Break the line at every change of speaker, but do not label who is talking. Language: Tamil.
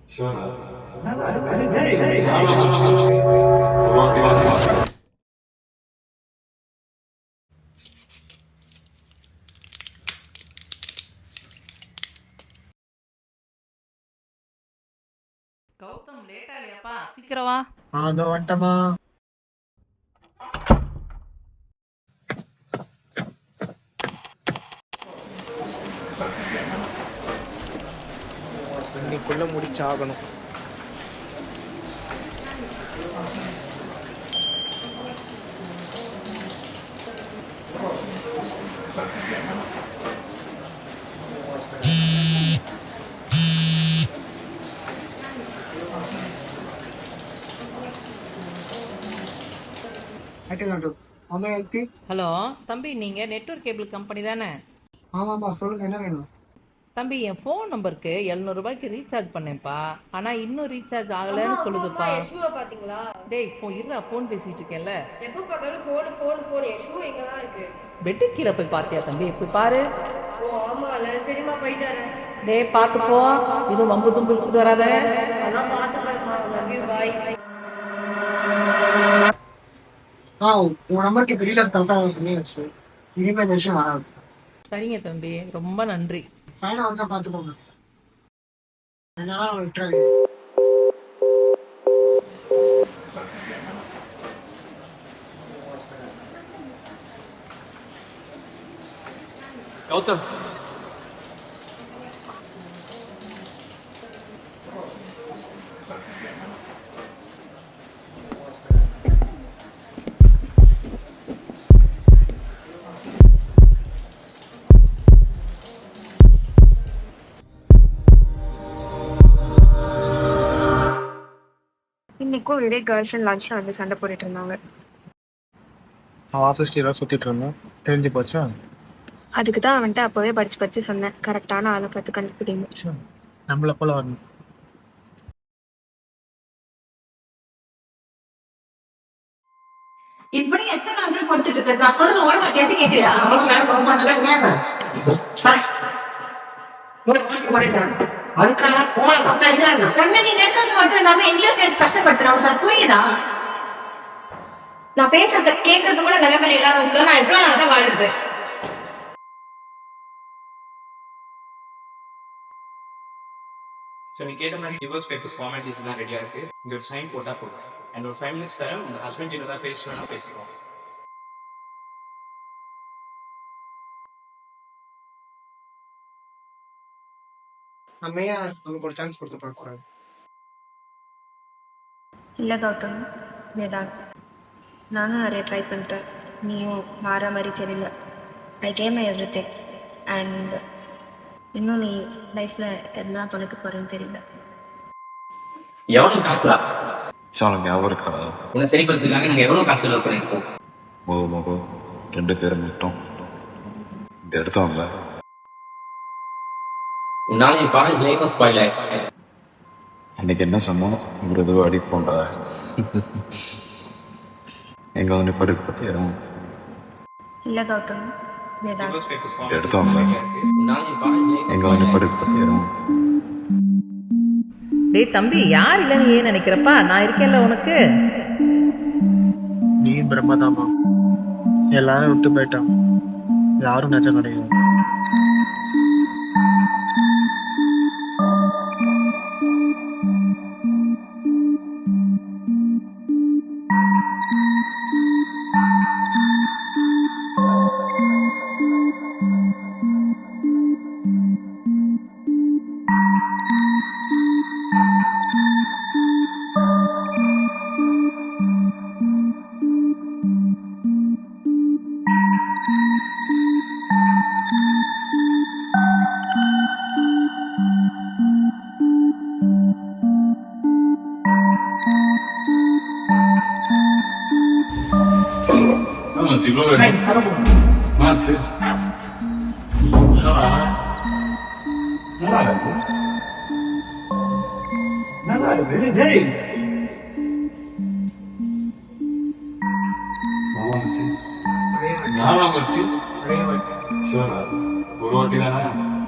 கௌதம் லேட்டா இல்லையாப்பா? சீக்கிரம் வா.
அதோ வந்துட்டமா. இன்னைக்குள்ள முடிச்சாகணும்.
ஹலோ தம்பி, நீங்க நெட்வொர்க் கேபிள் கம்பெனி தானே?
ஆமாம்மா, சொல்லுங்க, என்ன வேணும்?
தம்பி, என் ஃபோன் நம்பருக்கு 700 ரூபாய்க்கு ரீசார்ஜ் பண்ணேன்ப்பா. ஆனா இன்னும் ரீசார்ஜ் ஆகலன்னு சொல்லுதுப்பா.
பாத்தீங்களா?
டேய் இருடா, ஃபோன் பேசிட்டு இருக்கேன்ல.
எப்ப பார்த்தாலும் ஃபோன் ஃபோன் ஃபோன். என் ஷூ எங்க தான் இருக்கு?
பெட்டு கீழே போய் பாத்தியா தம்பி? போய் பாரு.
ஓ ஆமால, சரிம்மா போயிட்டு வரேன்.
டேய் பார்த்து போ, இது வம்பு தும்பு எடுத்துட்டு வராத.
அதான் பார்த்து வரேம்மா. லவ் யூ, பாய்.
உங்க நம்பருக்கு இப்போ ரீசார்ஜ் கரெக்டாக பண்ணியாச்சு. இனிமேல் இந்த விஷயம் வராது.
சரிங்க தம்பி, ரொம்ப நன்றி.
பையனை ஒன்றா பார்த்துக்கோங்க. என்னால விட்டுறாது.
கௌதம்,
இன்னைக்கும் இதே கேர்ள் ஃப்ரெண்ட் லஞ்ச்ல வந்து சண்டை போட்டுட்டு இருந்தாங்க.
ஆஃபீஸ் டீலாம் சுற்றிட்டு இருந்தோம், தெரிஞ்சு போச்சா?
அதுக்கு தான் அவன்கிட்ட அப்போவே படிச்சு சொன்னேன், கரெக்டான ஆளை பார்த்து கண்டுபிடிங்க.
நம்மளை போல வரணும்.
இப்படி எத்தனை நாள் கொடுத்துட்டு இருக்க? நான் சொல்றது ஓட மாட்டியாச்சும் கேட்கலையா? பொண்ணு நீ எடுத்தது மட்டும் இல்லாம எங்கேயோ சேர்த்து கஷ்டப்படுத்துற, உனக்கு அது புரியுதா? நான் பேசுறத கேட்கறது கூட நிலைமையில இல்லாதவங்க நான் எவ்வளவு நாள் தான் வாழுது.
ஸோ நீ கேட்ட மாதிரி டிவோர்ஸ் பேப்பர்ஸ் ஃபார்மாலிட்டிஸ் எல்லாம் ரெடியாக இருக்கு. இங்கே ஒரு சைன் போட்டால் போதும். அண்ட் ஒரு 5 minutes தரேன். உங்கள் ஹஸ்பண்ட் கிட்ட தான் பேசுவேன்னா பேசிக்கோங்க.
நம்ம ஏன் நமக்கு ஒரு சான்ஸ் கொடுத்து பார்க்கக்கூடாது?
இல்லை கௌதம், வேடா. நானும் நிறைய ட்ரை பண்ணிட்டேன், நீயும் மாற மாதிரி தெரியல. ஐ கேம் எவ்ரிதிங் அண்ட் இன்னும் நீ லைஃப்ல என்ன தொலைக்க போறேன்னு தெரியல.
எவ்வளவு காசுடா?
சாலும் ஞாபகம் இருக்கா?
உன்னை சரிப்படுத்துக்காக நாங்க எவ்வளவு காசு செலவு பண்ணிருக்கோம்?
மகோ 2 பேரும் மட்டும் இந்த எடுத்தோம்ல.
உன்னால என் காலேஜ் லைஃப் ஸ்பாயில் ஆயிடுச்சு.
அன்னைக்கு என்ன சொன்னோம்? ஒரு தடவை அடிப்போண்டா. எங்க வந்து படிப்பு பத்தி இடம்
இல்லை கௌதம், வேடா.
டிவோர்ஸ் பேப்பர்ஸ்
எடுத்தோம்ல.
உன்னால என் காலேஜ் லைஃப்
எங்க வந்து படிப்பு பத்தி இடம்.
டேய் தம்பி, யார் இல்லைன்னு ஏன் நினைக்கிறப்பா? நான் இருக்கேன்ல உனக்கு.
நீ பிரம்மதாமா. எல்லாரும் விட்டு போயிட்டான், யாரும் நிஜம் கிடையாது.
Si lo vedi, anzi,
ஒரே வாட்டி தானே